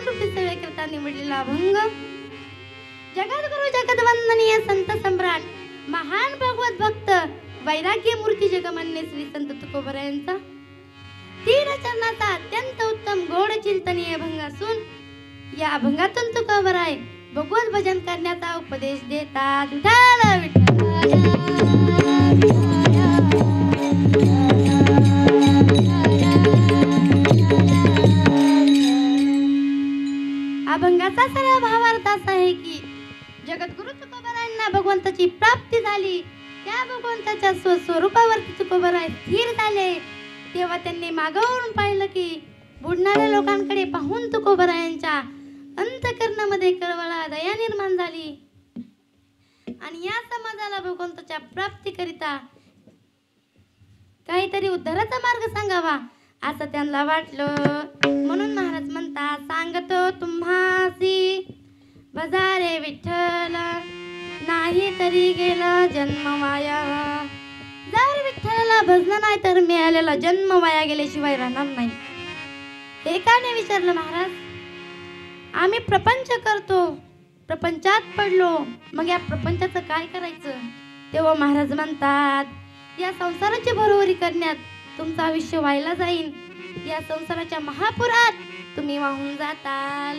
रूपी सेवेकरता निवडलेला अभंग जगद्गुरु जगद्वंदनीय संत सम्राट महान भगवत भक्त वैराग्य मूर्ती जगमान्य श्री संत तुकोबरा यांचा 3 चरणाचा अत्यंत उत्तम गोड चिंतनीय अभंग असून या अभंगातून तुकोबराय भगवत भजन करण्याचा उपदेश देतात। विठ्ठल अभंगाचा सरळ भावार्थ असा आहे की जगद्गुरु तुकोबरायांना भगवंताची प्राप्ती झाली। त्या भगवंताच्या स्वरूपावरती तुकोबराय स्थिर झाले। तेव्हा त्यांनी मागावरून पाहिलं की बुडणाऱ्या लोकांकडे पाहून तुकोबरायांच्या अंतःकरणामध्ये कळवळा दया निर्माण झाली आणि या समाजाला भगवंताच्या प्राप्तीकरिता काहीतरी उद्धाराचा मार्ग सांगावा असं त्यांना वाटलं। म्हणून महाराज म्हणतात, सांगतो तुम्हासी भजारे विठ्ठल नाही तरी गेला जन्म वाया। जर विठ्ठलाला भजलं नाही तर मिळालेला जन्म वाया गेल्याशिवाय राहणार नाही। हे का नाही विचारलं महाराज? आम्ही प्रपंच करतो, प्रपंचात पडलो, मग या प्रपंचाचं काय करायचं? तेव्हा महाराज म्हणतात, या संसाराची बरोबरी करण्यात तुमचं आयुष्य व्हायला जाईल। या संसाराच्या महापुरात तुम्ही वाहून जाताल।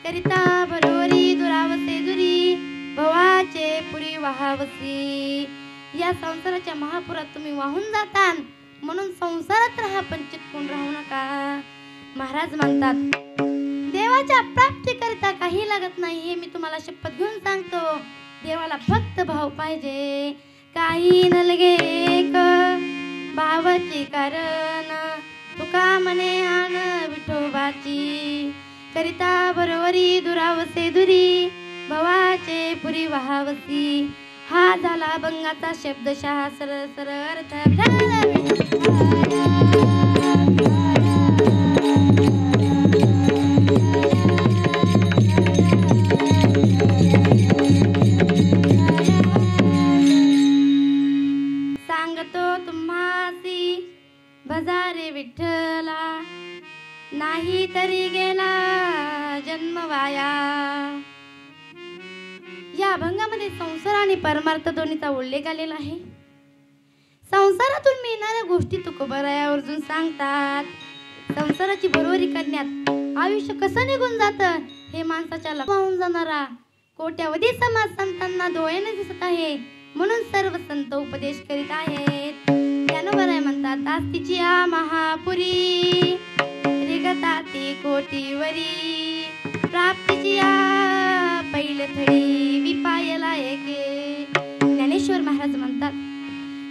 करिता बरोबरी दुरावसे दुरी भवाचे पुरी वाहावसी। या संसाराच्या महापुरात तुम्ही वाहून जाताल, म्हणून संसारात राहा पण चिटकून राहू नका। महाराज म्हणतात, देवाच्या प्राप्तीकरिता काही लागत नाही, हे मी तुम्हाला शपथ घेऊन सांगतो। देवाला फक्त भाव पाहिजे, काही नलगे एक भावाची कारण तुका मने आण विठोबाची। करिता बरोबरी दुरावसे दुरी भवाचे पुरी वाहावसी। हा झाला अभंगाचा शब्दशः सरळ सरळ अर्थ। सांगतो तुम्हासी भजारे विठ्ठला नाही तरी गेला जन्म वाया। या अभंगामध्ये संसार आणि परमार्थ दोन्हीचा उल्लेख आलेला आहे। संसारातून मिळणाऱ्या गोष्टी तुकोबरायावरून सांगतात। संसाराची बरोबरी करण्यात आयुष्य कसं निघून जातं हे माणसाच्या लक्षात जाणारा कोट्यावधी समाज संतांना डोळ्याने दिसत आहे। म्हणून सर्व संत उपदेश करीत आहेत। ज्ञानोबराय म्हणतात, आस्तीची आ महापुरी रिगताती कोटीवरी प्राप्तीची आ पहिल थडी विपायला एके। ज्ञानेश्वर महाराज म्हणतात,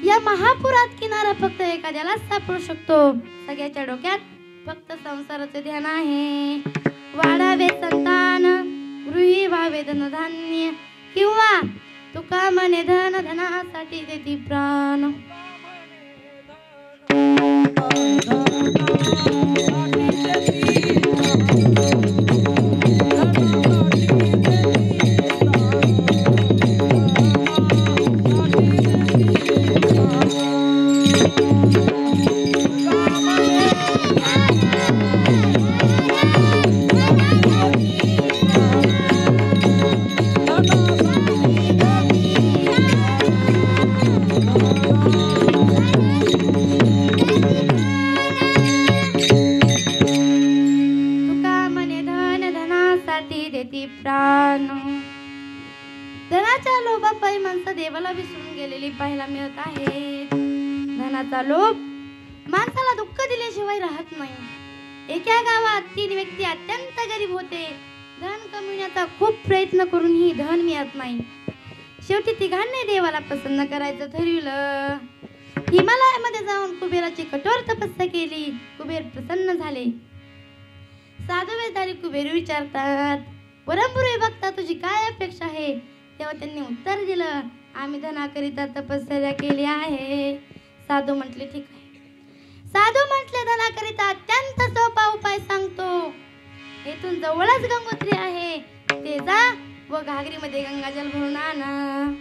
या महापुरात किनारा फक्त एखाद्यालाच सापडू शकतो। सगळ्याच्या डोक्यात फक्त संसाराचे ध्यान आहे। वाढावे संतान गृही व्हावे धनधान्य किंवा तुका मने धन धनासाठी देती प्राण। धनाच्या लोभापायी माणसं देवाला विसरून गेलेली पाहायला मिळत आहे। धनाचा लोभ माणसाला दुःख दिल्याशिवाय राहत नाही। एका गावात 3 व्यक्ती अत्यंत गरीब होते। धन कमविण्याचा खूप प्रयत्न करूनही धन मिळत नाही। शेवटी तिघांनी देवाला प्रसन्न करायचं ठरविलं। हिमालयामध्ये जाऊन कुबेराची कठोर तपस्या केली। कुबेर प्रसन्न झाले। साधू वेदारी कुबेर विचारतात, परमपूर्वी भक्ता तुझी काय अपेक्षा आहे? तेव्हा त्यांनी उत्तर दिलं, आम्ही धनाकरिता तपश्चर्या केली आहे। साधू म्हटले, ठीक आहे। साधू म्हटले, धनाकरिता अत्यंत सोपा उपाय सांगतो। येथून जवळच गंगोत्री आहे, ते जा व घागरीमध्ये गंगाजल भरून आणा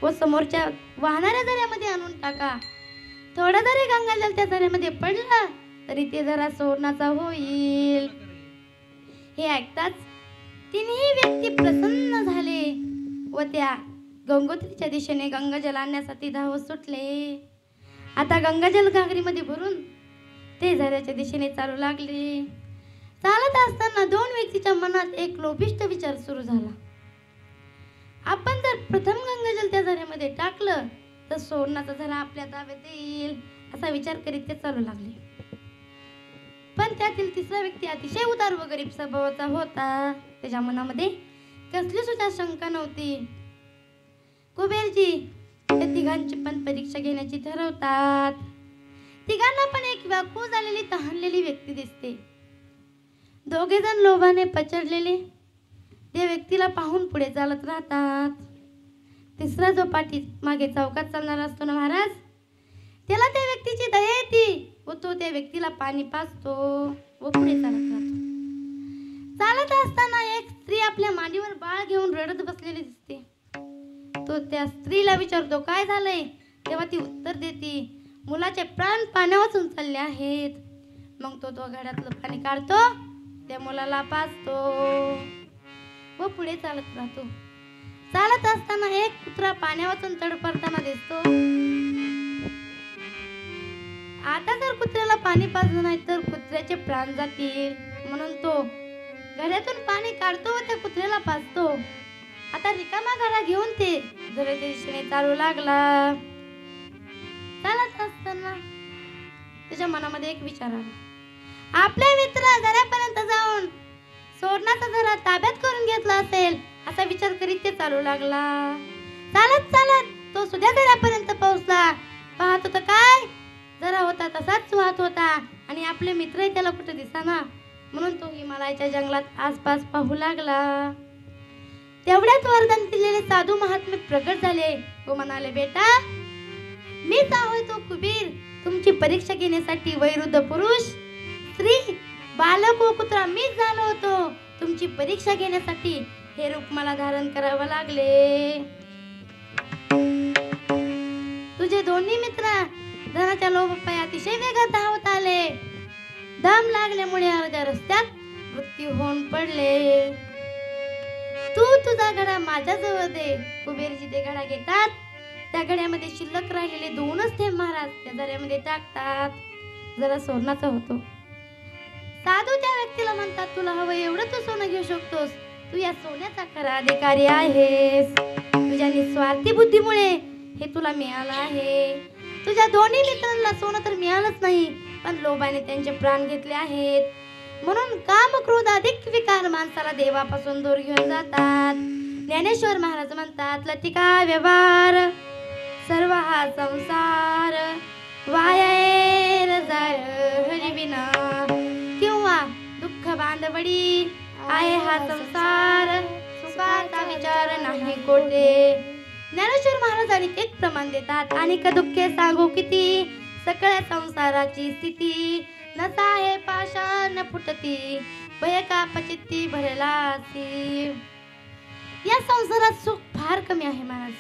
व समोरच्या वाहणाऱ्या झऱ्यामध्ये आणून टाका। थोडा जरी गंगाजल त्या झऱ्यामध्ये पडला तरी ते जरा सोडण्याचा होईल। हे ऐकताच तिन्ही व्यक्ती प्रसन्न झाले व त्या गंगोत्रीच्या दिशेने गंगाजल आणण्यासाठी धावत सुटले. आता गंगाजल घागरीमध्ये भरून ते झऱ्याच्या दिशेने चालू लागले. चालत असताना दोन व्यक्तीच्या मनात एक लोभिष्ट विचार सुरू झाला. आपण जर प्रथम गंगाजल त्या झऱ्यामध्ये टाकलं तर सोन्याचा झरा आपल्या ताब्यात येईल असा विचार करीत ते चालू लागले. पण त्यातील तिसरा व्यक्ती अतिशय उदार व गरीब स्वभावाचा होता. त्याच्या मनामध्ये कसली सुद्धा शंका नव्हती. कुबेरजी त्या तिघांची पण परीक्षा घेण्याची ठरवतात. तिघांना पण एक व्याकुळ झालेली तहानलेली व्यक्ती दिसते. दोघे जण लोभाने पचडलेले त्या व्यक्तीला पाहून पुढे चालत राहतात. तिसरा जो पाठी मागे चौकात चालणार असतो ना महाराज, त्याला त्या व्यक्तीची दया येते व तो त्या व्यक्तीला पाणी पाजतो व पुढे चालत राहतो. चालत असताना एक स्त्री आपल्या मांडीवर बाळ घेऊन रडत बसलेली दिसते. तो त्या स्त्रीला विचारतो काय झालंय, तेव्हा ती उत्तर देते मुलाचे प्राण पाण्या वाचून चालले आहेत. मग तो घड्यातलं पाणी काढतो, त्या मुलाला पाजतो व पुढे चालत राहतो. चालत असताना एक कुत्रा पाण्या वाचून तडफडताना दिसतो. आता जर कुत्र्याला पाणी पाजलं नाही तर कुत्र्याचे प्राण जातील, म्हणून तो घड्यातून पाणी काढतो व त्या कुत्र्याला पाजतो. आता रिकामा घडा घेऊन ते झऱ्याच्या दिशेने चालू लागला. चालत असताना त्याच्या मनामध्ये एक विचार आला. आपल्या मित्र झऱ्यापर्यंत जाऊन सोन्याचा झरा ताब्यात करून घेतला असेल असा विचार करीत ते चालू लागला. चालत चालत तो सुद्धा झऱ्यापर्यंत पोहोचला. पाहत होता काय झरा होता तसाच वाहत होता आणि आपले मित्र त्याला कुठे दिसेना, म्हणून तो हिमालयाच्या जंगलात आसपास पाहू लागला. तेवढ्यात वरदान दिलेले साधू महात्मे प्रगट झाले व म्हणाले बेटा मीच आहे तो कुबीर, तुमची परीक्षा घेण्यासाठी वयोवृद्ध पुरुष स्त्री बालक व कुत्रा मीच झालो होतो. तुमची परीक्षा घेण्यासाठी हे रूप मला धारण करावं लागले. तुझे दोन्ही मित्र धनाच्या लोभापायी अतिशय वेगात धावत आले. दम लागल्यामुळे अर्ध्या रस्त्यात मृत्यू होऊन पडले. तू तुझा घडा माझ्या जवळ दे. कुबेरजी ते घडा घेतात. त्या घड्यामध्ये शिल्लक राहिलेले दोनच थेंब महाराज त्या झऱ्यामध्ये टाकतात. जरा सोन्याचा होतो. साधू त्या व्यक्तीला म्हणतात तुला हवं एवढं तू सोनं घेऊ शकतोस. तू या सोन्याचा खरा अधिकारी आहेस. तुझ्या निस्वार्थी बुद्धीमुळे हे तुला मिळालं आहे. तुझ्या दोन्ही मित्रांना सोनं तर मिळालंच नाही, पण लोभाने त्यांचे प्राण घेतले आहेत. म्हणून काम क्रोध अधिक विकार माणसाला देवापासून दूर घेऊन जातात. ज्ञानेश्वर महाराज म्हणतात लतिका व्यवहार सर्व हा संसार वायर जार हरिविना किंवा दुःख बांधवडी आहे हा संसार सुखाचा विचार नाही कोठे. ज्ञानेश्वर महाराज आणि एक प्रमाण देतात अनेक दुःखे सांगू किती सगळ्या संसाराची स्थिती नसा हे पाषाण फुटती भय कापचित्ती भरलासी. या संसारात सुख फार कमी आहे महाराज.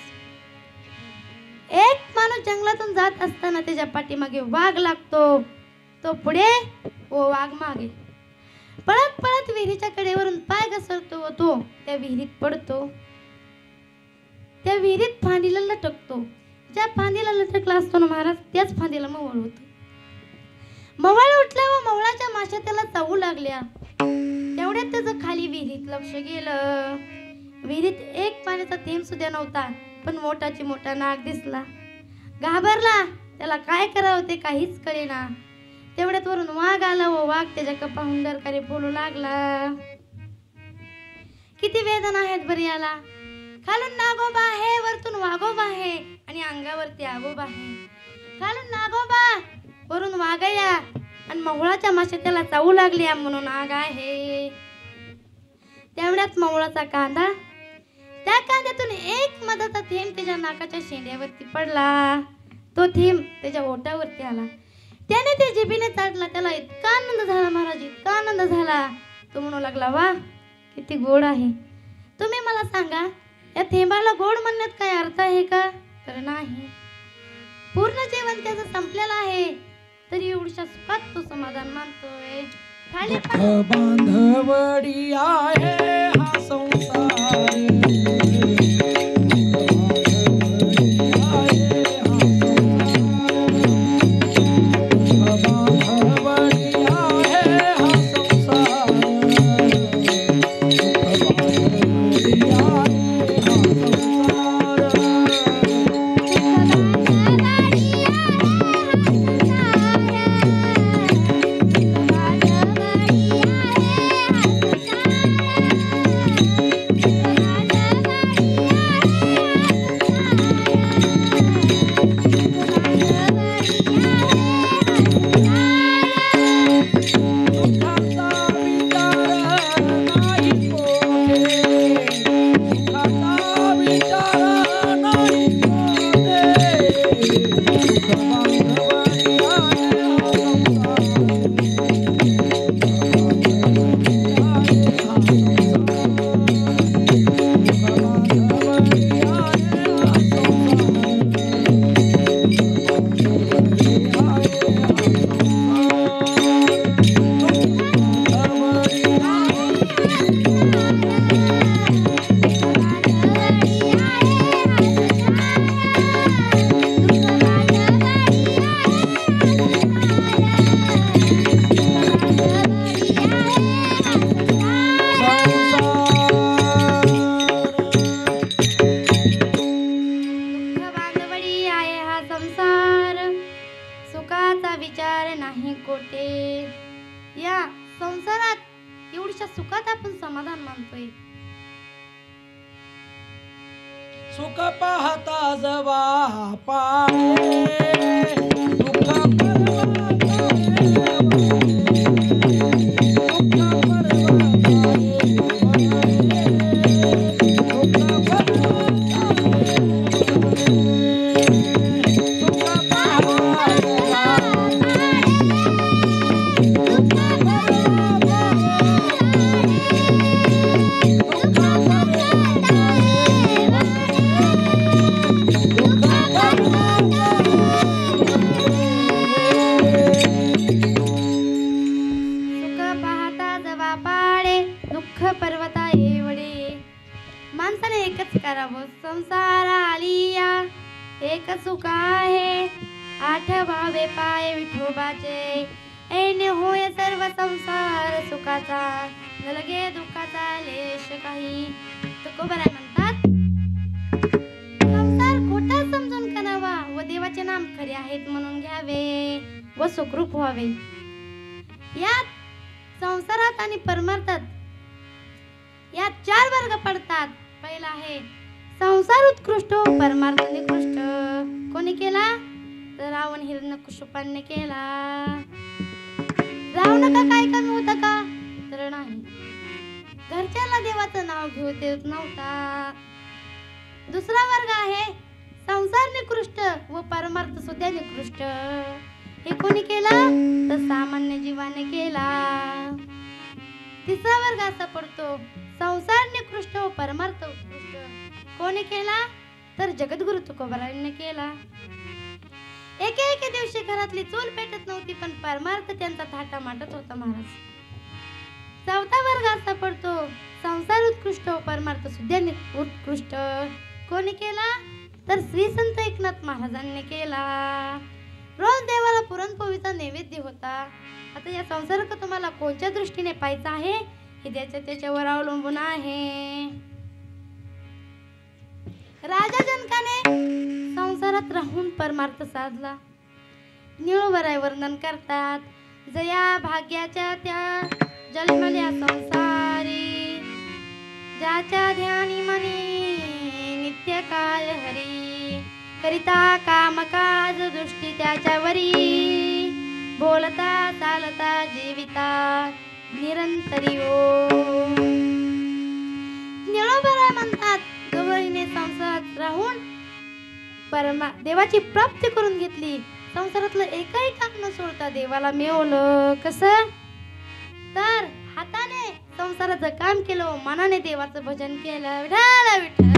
एक माणूस जंगलातून जात असताना त्याच्या पाठीमागे वाघ लागतो. तो पुढे व वाघ मागे. पळत पळत विहिरीच्या कडेवरून पाय घसरतो व तो त्या विहिरीत पडतो. त्या विहिरीत फांदीला लटकतो. ज्या फांदीला लटकला असतो ना महाराज त्याच फांदीला मवळ होतो. मवळ उठला व मवळाच्या माश्या त्याला चावू लागल्या. तेवढ्यात त्याचं खाली विहिरीत लक्ष गेलं. विहिरीत एक पाण्याचा थेंब सुद्धा नव्हता, पण मोठाची मोठा नाग दिसला. घाबरला. त्याला काय करावं ते काहीच कळेना. तेवढ्यात वरून वाघ आला व वाघ त्याच्या कपाहून दरकारे बोलू लागला. किती वेदना आहेत बरी याला. खालून नागोबा आहे, वरतून वाघोबा आहे आणि अंगावरती आगोबा आहे. खालून नागोबा वरून वाघया आणि मवळाच्या माश्या त्याला चावू लागल्या म्हणून आग आहे. तेवढ्यात मवळाचा कांदा, त्या कांद्यातून एक मधाचा थेंब त्याच्या नाकाच्या शेंड्यावरती पडला. तो थेंब त्याच्या ओठावरती आला. त्याने ते जिभेने चाटला. त्याला इतका आनंद झाला महाराज, इतका आनंद झाला. तो म्हणू लागला वा किती गोड आहे. तुम्ही मला सांगा या थेंबाला गोड म्हणण्यात काय अर्थ आहे का? तर नाही. पूर्ण जेवण त्याचं संपलेलं आहे तरी एवढ्या सुखात तो समाधान मानतोय. खाली दुःख बांधवडी आहे हा संसार विचार नाही कोटे. या संसारात एवढ्या सुखात आपण समाधान मानतोय. सुख पाहता जवा पाळे दुःख पर्वता एवढे. माणसाने एकच करावं संसार आलिया एक सुख आहे. आठवावे पाय विठोबाचे ऐने होय सर्व संसार सुखाचा नलगे दुःखाचा लेश काही. तुकोबराय म्हणतात संसार खोटा समजून करावा व देवाचे नाम खरे आहेत म्हणून घ्यावे व सुखरूप व्हावे. यात संसारात आणि परमार्थात यात 4 वर्ग पडतात. पहिला आहे संसार उत्कृष्ट परमार्थ निकृष्ट. कोणी केला तर रावण हिरण्यकशिपाने केला. रावण का काय कमी होता का तर नाही. घरच्याला देवाचं नाव घेऊ देत नव्हता. दुसरा वर्ग आहे संसार निकृष्ट व परमार्थ सुद्धा निकृष्ट. हे कोणी केला तर सामान्य जीवाने केला. तिसरा वर्ग असा पडतो संसार निकृष्ट व परमार्थ उत्कृष्ट. कोणी केला तर जगद्गुरु तुकोबारायांनी केला. एके दिवशी घरातली चूल पेटत नव्हती पण परमार्थ त्यांचा थाटा माटत होता महाराज. चौथा वर्ग असा पडतो संसार उत्कृष्ट व परमार्थ सुद्धा उत्कृष्ट. कोणी केला तर श्री संत एकनाथ महाराजांनी केला. रोज देवाला पुरणपोळीचा नैवेद्य होता. आता या संसारात तुम्हाला कोणत्या दृष्टीने पाहायचा आहे हे त्याच्यावर अवलंबून आहे. राजा जनकाने संसारात राहून परमार्थ साधला. निळोबराय वर्णन करतात जया भाग्याच्या त्या जन्मल्या संसारी ज्याच्या ध्यानी मनी नित्य काल हरी करिता कामकाज दृष्टी त्याच्यावरी बोलता चालता जीविता निरंतरी ओम. निळोबराय म्हणतात गवळीने संसारात राहून देवाची प्राप्ती करून घेतली. संसारातलं एकही काम न सोडता देवाला मिळवलं. कसं तर हाताने संसाराचं काम केलं मनाने देवाचं भजन केलं. विठ्ठल विठ्ठल.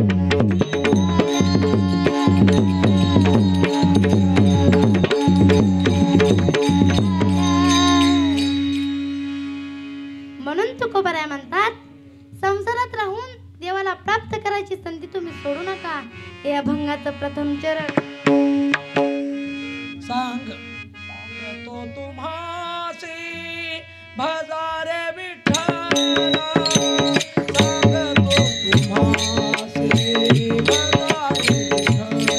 करायची संधी तुम्ही सोडू नका. हे अभंगाचं प्रथम चरण. सांगतो तुम्हासी भजारे विठ्ठला, सांगतो तुम्हासी भजारे विठ्ठला,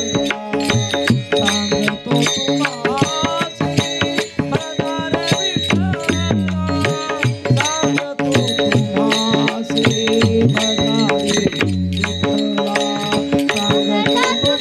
सांगतो तुम्हासी भजारे विठ्ठला, सांगतो तुम्हासी भजारे विठ्ठला, सांगतो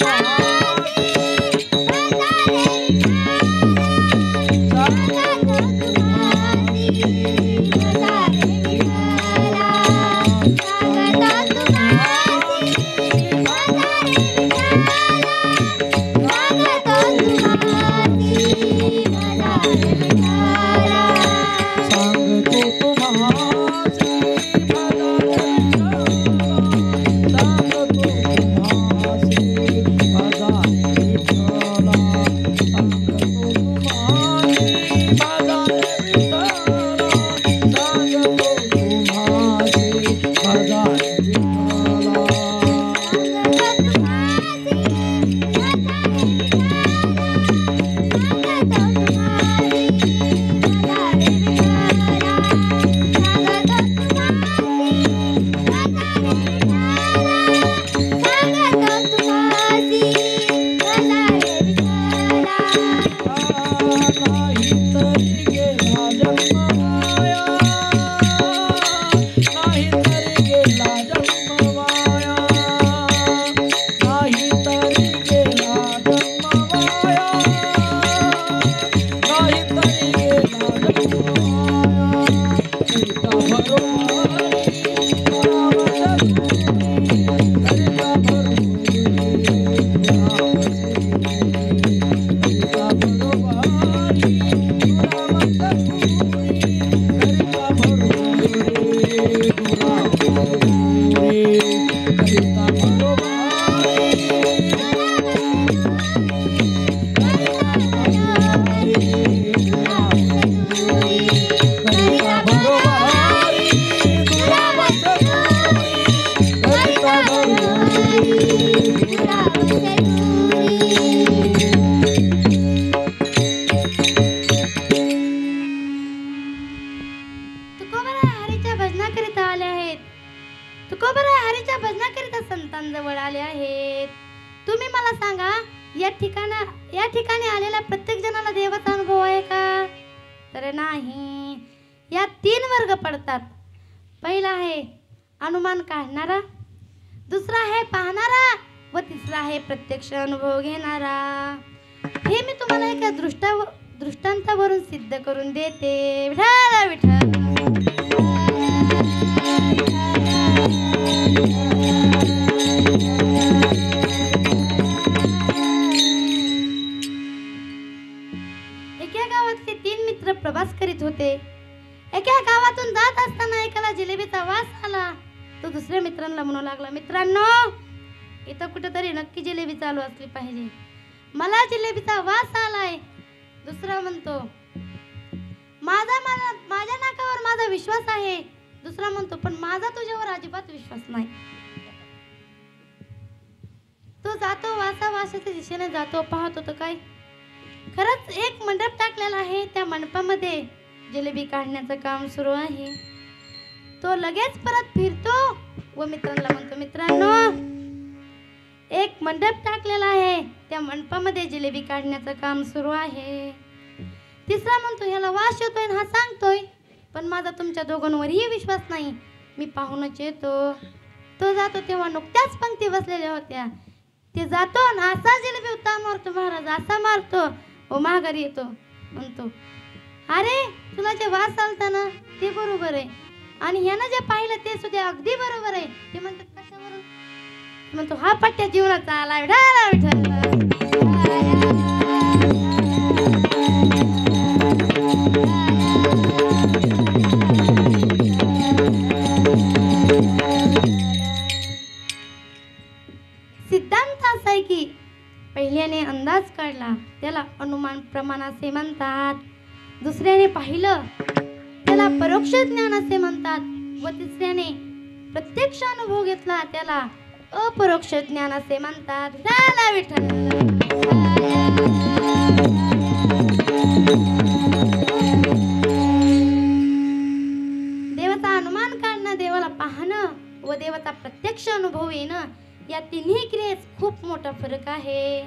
संतांजवळ आले आहेत. तुम्ही मला सांगा, या ठिकाणी आलेल्या प्रत्येक जणाला देवाचा अनुभव आहे का? तर नाही. या 3 वर्ग पडतात. पहिला आहे अनुमान काढणारा, दुसरा आहे पाहणारा व तिसरा आहे प्रत्यक्ष अनुभव घेणारा. हे मी तुम्हाला एका दृष्टांतावरून सिद्ध करून देते. विठ्ठल विठ्ठल. एका गावातले 3 मित्र प्रवास करीत होते. एका गावातून जात असताना एकाला जिलेबीचा वास आला. तो दुसऱ्या मित्रांना म्हणू लागला, मित्रांनो, इथं कुठेतरी नक्की जिलेबी चालू असली पाहिजे. मला जिलेबीचा वास आलाय. दुसरा म्हणतो, माझ्या नाकावर माझा विश्वास आहे. दुसरा म्हणतो, पण माझा तुझ्यावर अजिबात विश्वास नाही. तो जातो, वासाच्या दिशेने जातो. पाहतो तर काय, खरंच एक मंडप टाकलेला आहे. त्या मंडपामध्ये जिलेबी काढण्याचं काम सुरू आहे. तो लगेच परत फिरतो व मित्रांना म्हणतो, मित्रांनो, एक मंडप टाकलेला आहे. त्या मंडपामध्ये जिलेबी काढण्याचं काम सुरू आहे. तिसरा म्हणतो, ह्याला वास येतोय हा सांगतोय, पण माझा तुमच्या दोघांवरही विश्वास नाही. मी पाहूनच येतो. तो जातो तेव्हा नुकत्याच पंक्ती बसलेल्या होत्या. ते जातो आणि असा जिलेबी उता मारतो महाराज, असा मारतो व माघारी येतो. म्हणतो, अरे तुला जे वास आलता ना ते बरोबर आहे, आणि ह्यानं जे पाहिलं ते सुद्धा अगदी बरोबर आहे. ते म्हणतात, कशावरून? म्हणतो, हा पट्ट्या जीवनाचा आला. सिद्धांत असा आहे की पहिल्याने अंदाज काढला त्याला अनुमान प्रमाण असे म्हणतात. दुसऱ्याने पाहिलं त्याला परोक्ष ज्ञान असे म्हणतात. व तिसऱ्याने प्रत्यक्ष अनुभव घेतला त्याला अपरोक्ष ज्ञान असे म्हणतात. झाला विठ्ठल. देवाचा अनुमान काढणं, देवाला पाहणं व देवाचा प्रत्यक्ष अनुभव येणं या तिन्ही क्रियेत खूप मोठा फरक आहे.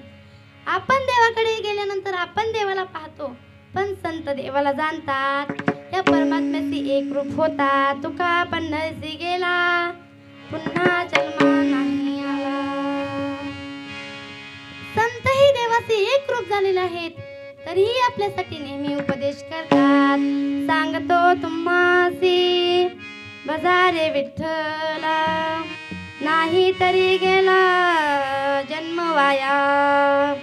आपण देवाकडे गेल्यानंतर आपण देवाला पाहतो, पण संत देवाला जाणतात. त्या परमात्म्याशी एक रूप होता. तुका पंढरीसी गेला, पुन्हा जन्मा नाही आला. संतही देवाचे एक रूप झालेले आहेत, तरीही आपल्यासाठी नेहमी उपदेश करतात. सांगतो तुम्हासी बजारे विठ्ठला, नाही तरी गेला जन्म वाया.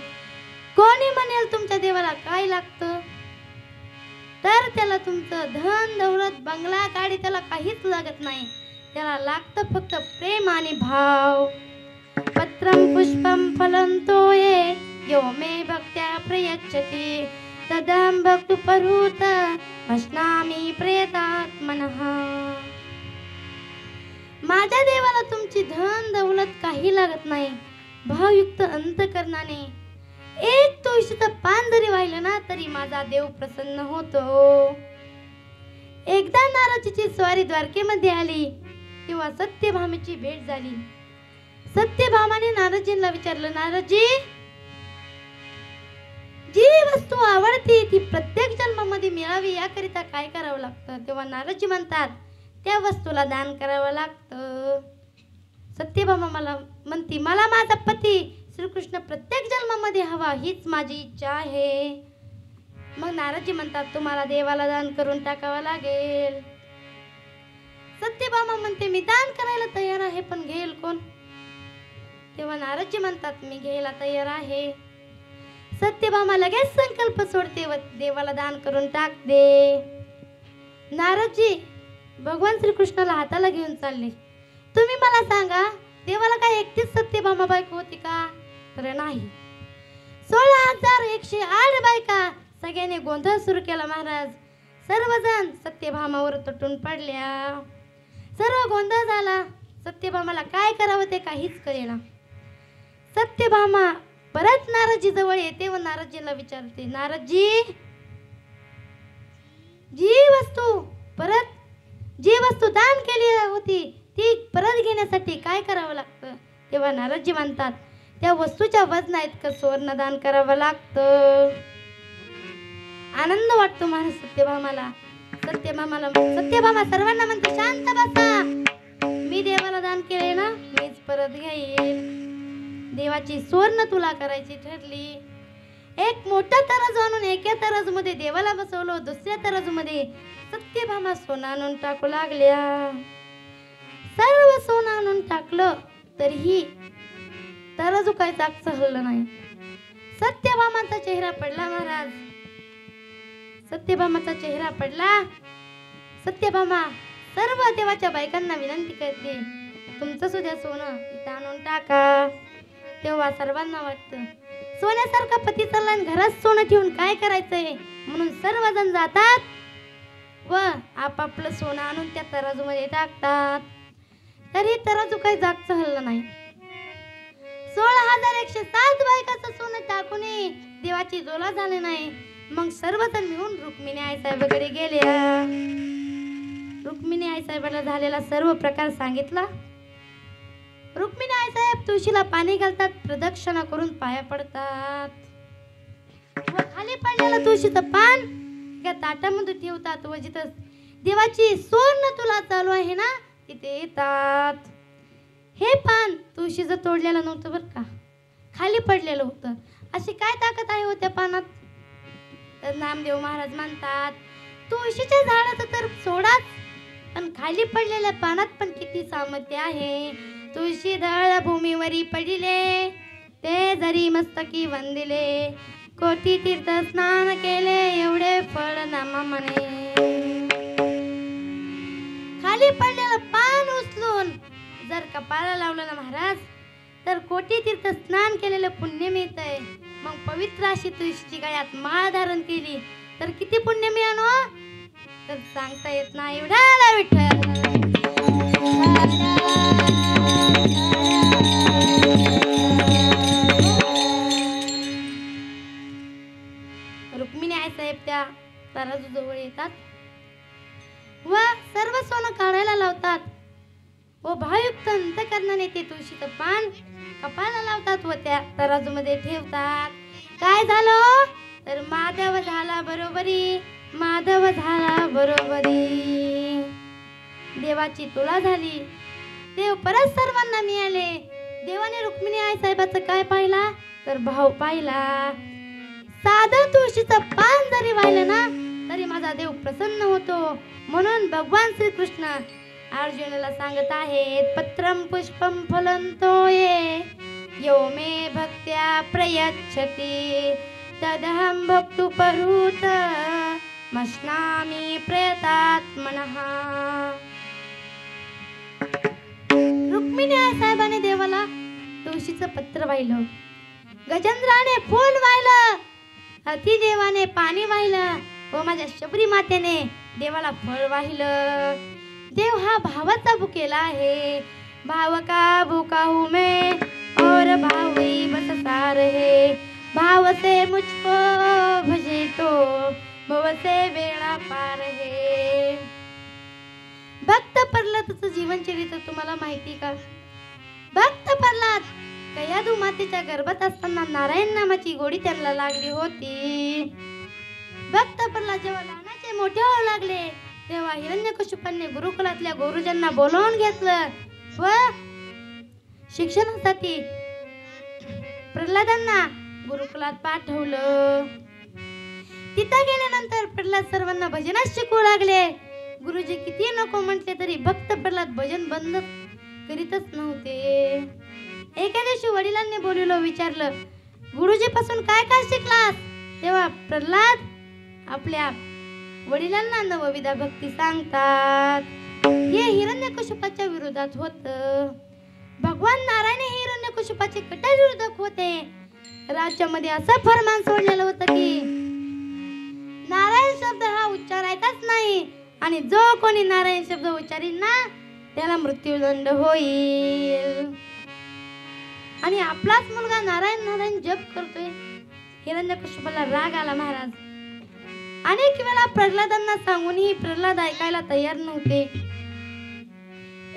कोणी म्हणेल तुमच्या देवाला काय लागतं, तर त्याला तुमचं धन दौलत बंगला गाडी त्याला काहीच लागत नाही. त्याला लागतं फक्त प्रेम आणि भाव. पत्रं पुष्पं फलं तोये यो मे भक्त्या प्रयच्छति, तदहं भक्तुपहृत भस्नामि प्रेतात्मनः. माझ्या देवाला तुमची धन दौलत काही लागत नाही. भावयुक्त अंतकरणाने एक तुळशीचं पान जरी वाहिलं ना, तरी माझा देव प्रसन्न होतो. एकदा नारदची स्वारी द्वारकेमध्ये आली, तेव्हा सत्यभामेची भेट झाली. सत्यभामाने नारदजींना विचारलं, नारदजी, जी वस्तू आवडती ती प्रत्येक जन्मामध्ये मिळावी याकरिता काय करावं लागतं? तेव्हा नारदजी म्हणतात, त्या वस्तूला दान करावं लागतं. सत्यभामा मला म्हणती, मला माझा पती श्रीकृष्ण प्रत्येक जन्मामध्ये हवा, हीच माझी इच्छा आहे. मग नारदजी म्हणतात, तुम्हाला देवाला दान करून टाकावं लागेल. सत्यभामा म्हणते, मी दान करायला तयार आहे, पण घेईल कोण? तेव्हा नारदजी म्हणतात, मी घ्यायला तयार आहे. सत्यभामा लगेच संकल्प सोडते व देवाला दान करून टाकते. नारदजी भगवान श्रीकृष्णाला हाताला घेऊन चालले. तुम्ही मला सांगा, देवाला काय एकटीच सत्यभामा बायको होती का? तर नाही, 16,108 बायका. सगळ्यांनी गोंधळ सुरू केला महाराज. सर्वजण सत्यभामावर तुटून पडल्या. सर्व गोंधळ झाला. सत्यभामाला काय करावं ते काहीच कळेना. सत्यभामा परत नारदजी जवळ येते व नारदजीला विचारते, नारदजी, जी वस्तू दान केली होती ती परत घेण्यासाठी काय करावं लागतं? तेव्हा नारदजी म्हणतात, त्या वस्तूच्या वजना इतकं सुवर्ण दान करावं लागतं. आनंद वाटतो महाराज सत्यभामाला. सत्यभामा सर्वांना म्हणते, शांत बसा, मी देवाला दान केले ना, मीच परत घेईल. देवाची सुवर्ण तुला करायची ठरली. एक मोठा तराजू आणून एका तराजूमध्ये देवाला बसवलं, दुसऱ्या तराजूमध्ये सत्यभामा सोनं आणून टाकू लागल्या. सर्व सोनं आणून टाकलं, तरीही तराजू काय जागचं हललं नाही. सत्यभामाचा चेहरा पडला महाराज. सत्यभामाचा चेहरा पडला. सत्यभामा सर्व देवाच्या बायकांना विनंती करते, तुमचं सुद्धा सोनं इथं आणून टाका. तेव्हा सर्वांना वाटतं, सोन्यासारखा पती चालला आणि घरात सोनं ठेवून काय करायचंय, म्हणून सर्वजण जातात व आपापलं सोनं आणून त्या तराजूमध्ये टाकतात. तरी तराजू काही जागचं हललं नाही. 16,107 बायकाचं सोनं टाकूनही देवाची जोला झाली नाही. मग सर्वजण मिळून रुक्मिणी आईसाहेबाकडे गेल्या. रुक्मिणी आईसाहेबाला झालेला सर्व प्रकार सांगितला. रुक्मिणी आईसाहेब तुळशीला पाणी घालतात, प्रदक्षिणा करून पाया पडतात व खाली पडलेलं तुळशीचं पान एका ताटामध्ये ठेवतात व जिथं देवाची सुवर्ण तुला चालू आहे ना, तिथे येतात. हे पान तुळशीचं तोडलेलं नव्हतं बरं का, खाली पडलेलं होतं. अशी काय ताकद आहे होत्या पानात? तर नामदेव महाराज म्हणतात, तुळशीच्या झाडाचं तर सोडाच, पण खाली पडलेल्या पानात पण किती सामर्थ्य आहे. तुळशी दळ भूमीवरी पडिले, ते जरी मस्तकी वंदिले, कोटी तीर्थ स्नान केले, एवढे फळ नामा म्हणे. खाली पडलेलं पान उचलून जर कपाळाला लावलं ना महाराज, तर कोटी तीर्थ स्नान केलेलं पुण्य मिळतंय. मग पवित्र अशी तुळशीची गळ्यात माळ धारण केली तर किती पुण्य मिळालं तर सांगता येत नाही. एवढा विठ्ठल. साहेबाने ते तुळशीचं पान कपाळाला लावतात व त्या तराजूमध्ये ठेवतात. काय झालं तर माधव झाला बरोबरी, माधव झाला बरोबरी. देवाची तुला झाली, देव परत सर्वांना मिळाले. देवाने रुक्मिणी आई साहेबाचं काय पाहिला तर भाव पाहिला. साधं तुळशीचं पान जरी वाहिलं ना तरी माझा देव प्रसन्न होतो. म्हणून भगवान श्रीकृष्ण अर्जुनाला सांगत आहेत, पत्रम पुष्पम फलंतो ये यो मे भक्त्या प्रयच्छति तदहं भक्तुपहृत मश्नामि प्रयतात्मनः. रुक्मिणी आई साहेबाने देवाला तुळशीचं पत्र वाहिलं, गजेंद्राने फूल वाहिलं, अतिदेवाने पाणी वाहिलं व माझ्या शबरी मातेने देवाला फळ वाहिलं. देव हा भावाचा भुकेला आहे. भाव का भूखा हूँ मैं और भाव ही बस सार है. भाव से मुझको भजे तो भव से बेड़ा पार है. भक्त प्रल्हादाचं जीवन चरित्र तुम्हाला माहिती का? भक्त प्रल्हाद कयाधू मातेच्या गर्भात असताना नारायण नामाची गोडी त्यांना लागली होती. भक्त प्रल्हाद जेव्हा लहानाचे मोठे होऊ लागले तेव्हा हिरण्यकशिपाने गुरुकुलातल्या गुरुजांना बोलावून घेतलं व शिक्षणासाठी प्रल्हादांना गुरुकुलात पाठवलं. तिथं गेल्यानंतर प्रल्हाद सर्वांना भजनात शिकवू लागले. गुरुजी किती नको म्हटले तरी भक्त प्रल्हाद भजन बंद करीतच नव्हते. एका दिवशी वडिलांनी बोलवलं, विचारलं, गुरुजी पासून काय काय शिकलास? तेव्हा प्रल्हाद आपल्या वडिलांना नवविधा भक्ती सांगतात. हे हिरण्यकशिपाच्या विरोधात होतं. भगवान नारायण हे हिरण्यकशिपाचे कट्टर विरोधक होते. राज्यामध्ये असं फरमान सोडलेलं होतं की नारायण शब्द हा उच्चारायचाच नाही आणि जो कोणी नारायण शब्द उच्चारील ना त्याला मृत्यूदंड होईल. आणि आपलाच मुलगा नारायण नारायण जप करतोय. हिरण्यकशिपाला राग आला महाराज. अनेक वेळा प्रल्हादांना सांगूनही प्रल्हाद ऐकायला तयार नव्हते.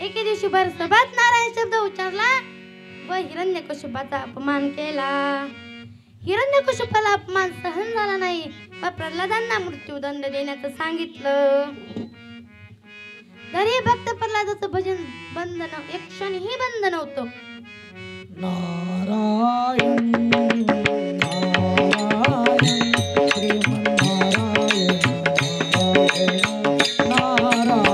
एके दिवशी भरसभात नारायण शब्द उच्चारला व हिरण्यकशिपाचा अपमान केला. हिरण्यकशिपाला अपमान सहन झाला नाही व प्रल्हादांना मृत्यूदंड देण्याचं सांगितलं. तरी भक्त प्रल्हादाचं भजन बंद एक क्षणही बंद नव्हतं. नारायण नारायण श्रीमन्नारायण नारायण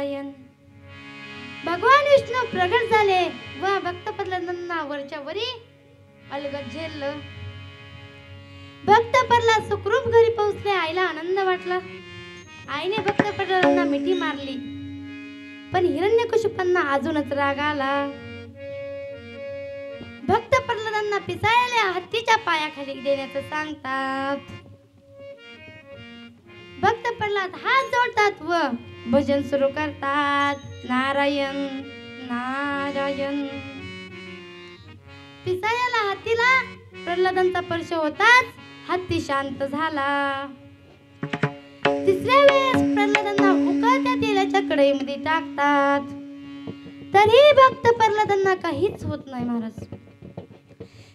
नारायण. भगवान विष्णू प्रगट झाले व भक्त प्रल्हादांना वरच्या वरी अलगद झेललं. भक्त प्रल्हाद सुखरूप घरी पोहोचले. आईला आनंद वाटला. आईने भक्त प्रल्हादांना मिठी मारली. पण हिरण्यकशिपांना अजूनच राग आला. भक्त प्रल्हादांना पिसाळलेल्या हत्तीच्या पायाखाली देण्याचं सांगतात. भक्त प्रल्हाद हात जोडतात व भजन सुरू करतात. नारायण नारायण. पिसाळलेल्या हत्तीला प्रल्हादांचा स्पर्श होताच हत्ती शांत झाला. तिसऱ्या वेळेस प्रल्हादांना उकळत्या तेलाच्या कढईमध्ये टाकतात. तरीही भक्त प्रल्हादांना काहीच होत नाही महाराज.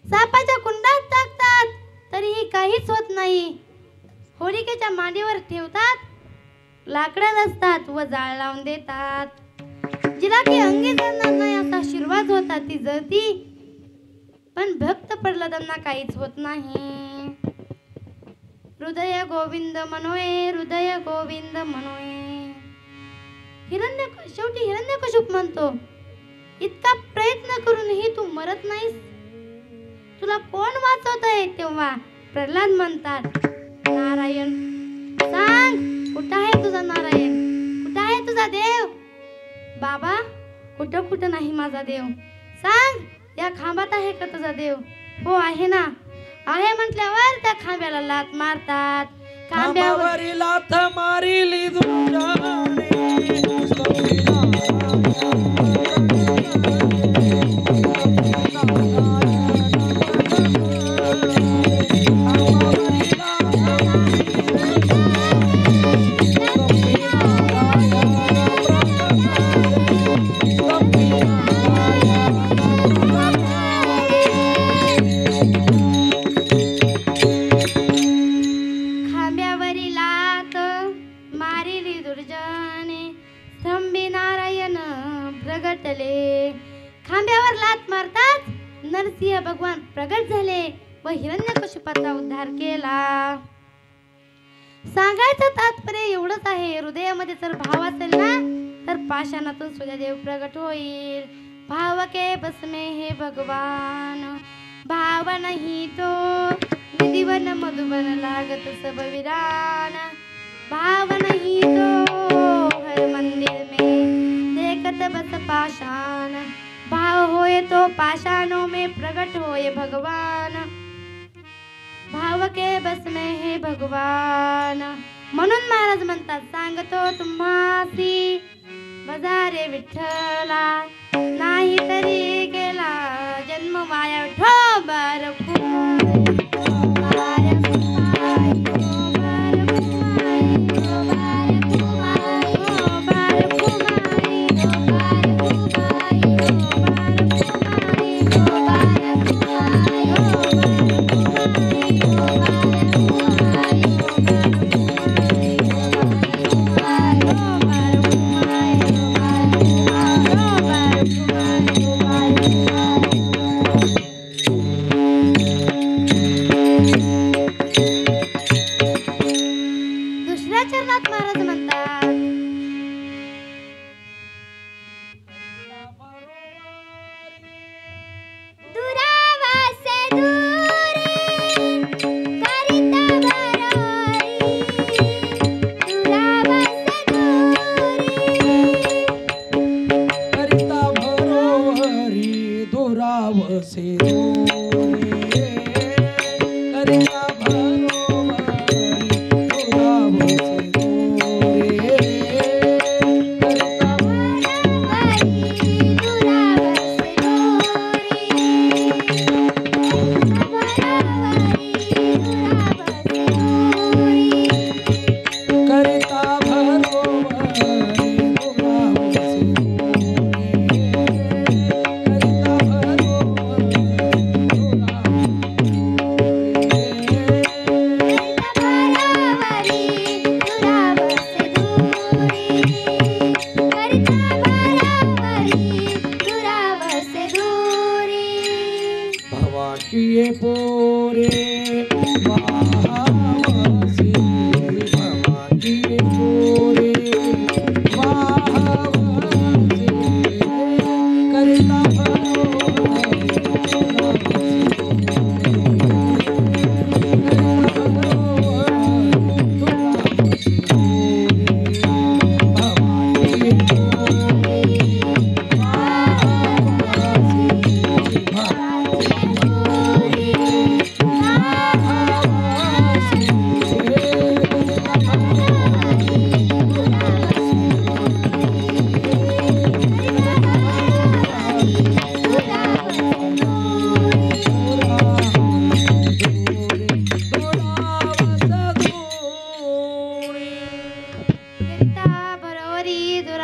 सापाच्या कुंडात टाकतात तरीही काहीच होत नाही. होलिकेच्या मांडीवर ठेवतात, लाकडं असतात व जाळ लावून देतात. जिला की अंगी जळणार नाही असा आशीर्वाद होता ती जळती. पण भक्त प्रल्हादांना काहीच होत नाही. हृदय गोविंद मनोये, हृदय गोविंद मनोये. शेवटी हिरण्यकशिप म्हणतो, इतका प्रयत्न करूनही तू मरत नाहीस, तुला कोण वाचवतंय? तेव्हा प्रल्हाद म्हणतात, नारायण सांग, कुठं आहे तुझा नारायण? कुठं आहे तुझा देव? बाबा, कुठं कुठं नाही माझा देव. सांग, या खांबात आहे का तुझा देव? हो आहे ना. आहे म्हटल्यावर त्या खांब्याला लात मारतात. खांब्यावर लाथ मारिली दुर्जाने. खांब्यावर लात मारतात नरसिंह भगवान प्रगट झाले व हिरण्यकशिपाचा उद्धार केला. सांगायचं तात्पर्य एवढंच आहे, हृदयामध्ये जर भाव असेल ना तर पाषाणातून सूर्यदेव प्रगट होईल. भाव के बस में हे भगवान, भाव नहीं तो विधिवन मधुबन लागत सब वीरान. भाव नहीं तो हर मंदिर में देखत बस पाषाण. भाव होए तो पाषाणों में प्रगट होए भगवान. भाव के बस में हे भगवान. म्हणून महाराज म्हणतात, सांगतो तुम्हासी बजारे विठ्ठला, नाही तरी गेला जन्म माया ठोबर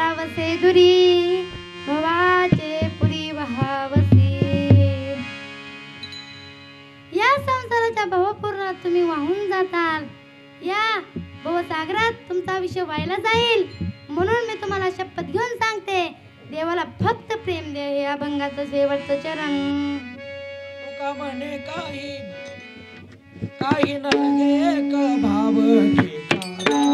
जावसे दुरी भवाचे पुरी वहावसे. या संसाराच्या भवपूर्णात तुम्ही वाहून जाताल. या भवसागरात तुमचा विषय व्हायला जाईल. म्हणून मी तुम्हाला शपथ घेऊन सांगते, देवाला फक्त प्रेम दे. हे अभंगाचं शेवटचं चरण. तुका म्हणे काही काही नगे का भाव ठिकाणा.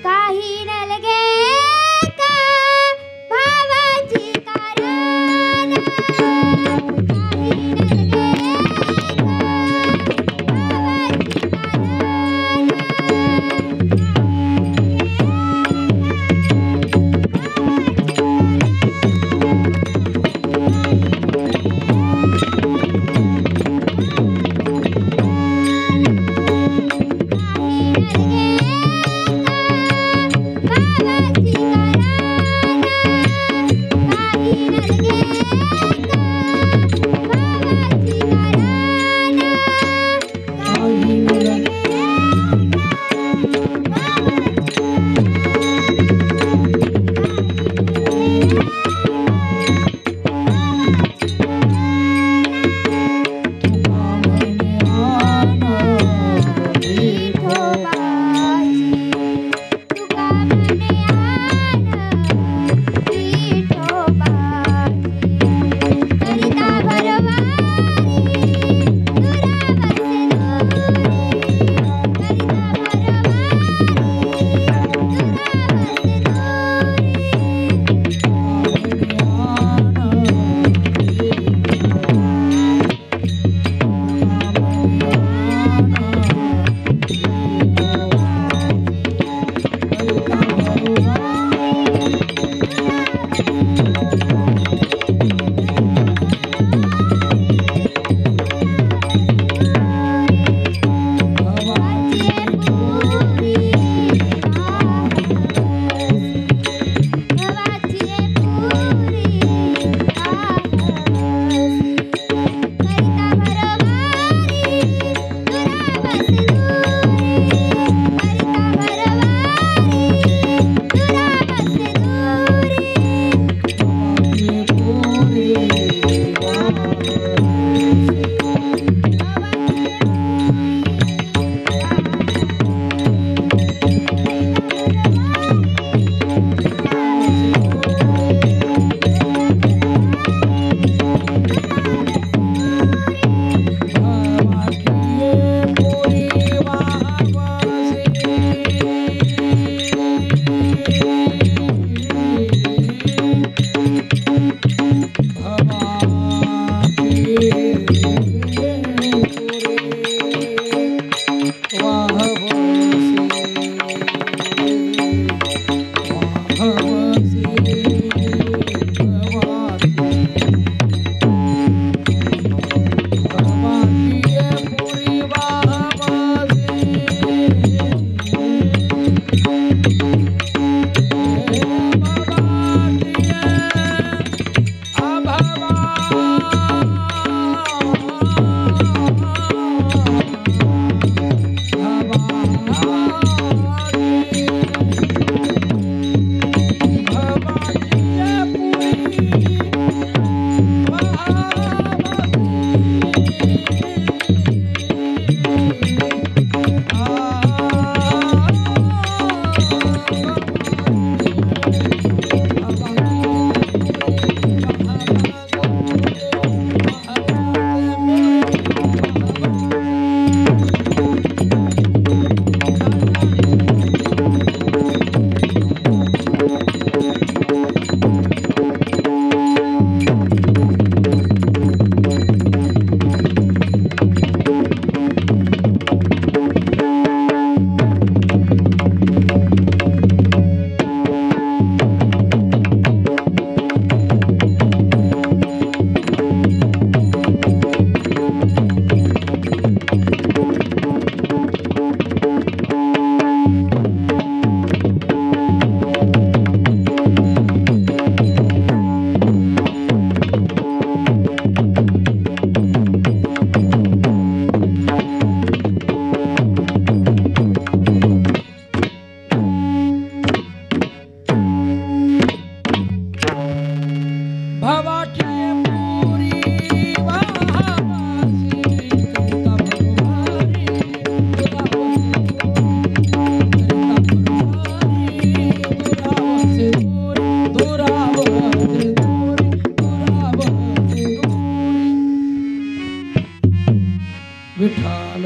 काही नलगे का भावाची कारण. काही नलगे का भावाची कारण.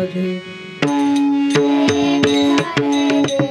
भजे हे विठ्ठल